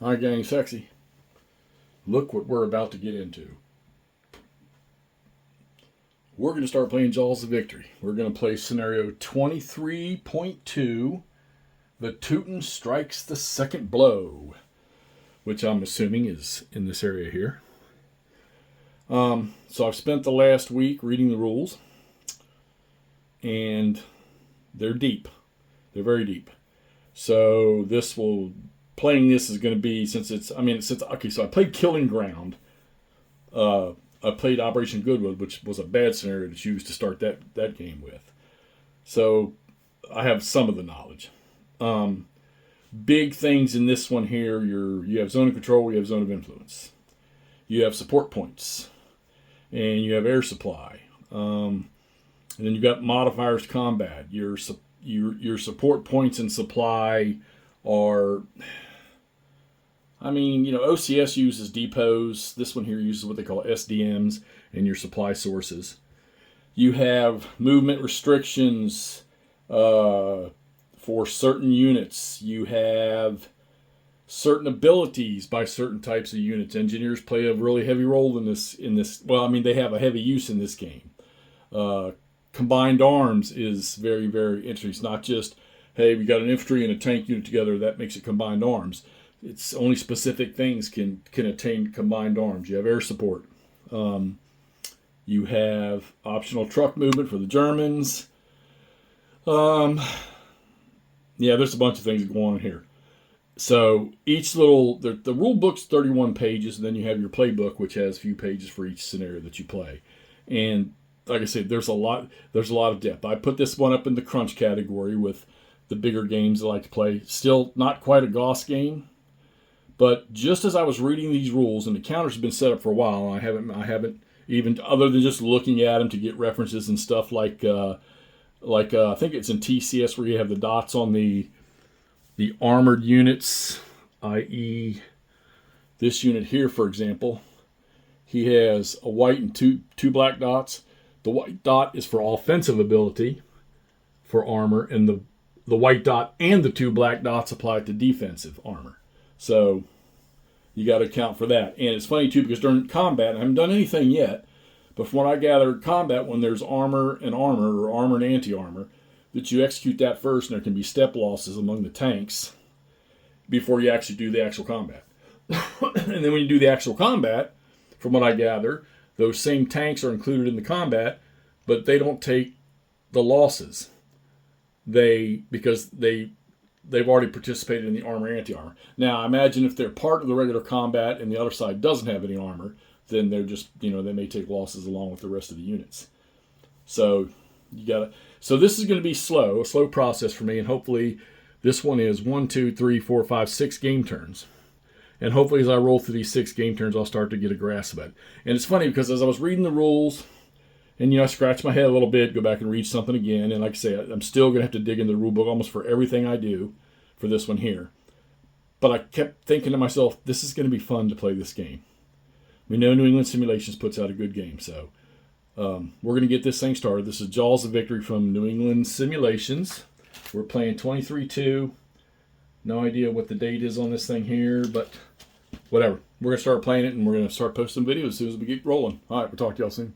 Hi, gang sexy. Look what we're about to get into. We're going to start playing Jaws of Victory. We're going to play scenario 23.2. Vatutin strikes the second blow, which I'm assuming is in this area here. So I've spent the last week reading the rules, and they're deep. They're very deep. So playing this is going to be, so I played Killing Ground. I played Operation Goodwood, which was a bad scenario to choose to start that game with. So I have some of the knowledge. Big things in this one here, you have zone of control, you have zone of influence. You have support points. And you have air supply. And then you've got modifiers to combat. Your support points and supply are... OCS uses depots. This one here uses what they call SDMs and your supply sources. You have movement restrictions for certain units. You have certain abilities by certain types of units. Engineers play a really heavy role in this. They have a heavy use in this game. Combined arms is very, very interesting. It's not just, hey, we got an infantry and a tank unit together, that makes it combined arms. It's only specific things can attain combined arms. You have air support. You have optional truck movement for the Germans. There's a bunch of things going on here. So each the rule book's 31 pages, and then you have your playbook, which has a few pages for each scenario that you play. And like I said, there's a lot of depth. I put this one up in the crunch category with the bigger games I like to play. Still not quite a Goss game. But just as I was reading these rules, and the counters have been set up for a while, and I haven't even, other than just looking at them to get references and stuff like I think it's in TCS where you have the dots on the armored units, i.e. this unit here, for example. He has a white and two black dots. The white dot is for offensive ability for armor, and the white dot and the two black dots apply to defensive armor. So you got to account for that. And it's funny, too, because during combat, I haven't done anything yet, but from what I gathered, combat, when there's armor and anti-armor, that you execute that first, and there can be step losses among the tanks before you actually do the actual combat. And then when you do the actual combat, from what I gather, those same tanks are included in the combat, but they don't take the losses. Because they've already participated in the armor and anti-armor. Now, I imagine if they're part of the regular combat and the other side doesn't have any armor, then they're just, they may take losses along with the rest of the units. So this is going to be a slow process for me, and hopefully this one is 1, 2, 3, 4, 5, 6 game turns. And hopefully as I roll through these 6 game turns, I'll start to get a grasp of it. And it's funny because as I was reading the rules, and I scratch my head a little bit, go back and read something again. And like I say, I'm still going to have to dig into the rule book almost for everything I do for this one here. But I kept thinking to myself, this is going to be fun to play this game. We know New England Simulations puts out a good game. So we're going to get this thing started. This is Jaws of Victory from New England Simulations. We're playing 23-2. No idea what the date is on this thing here, but whatever. We're going to start playing it, and we're going to start posting videos as soon as we get rolling. All right, we'll talk to y'all soon.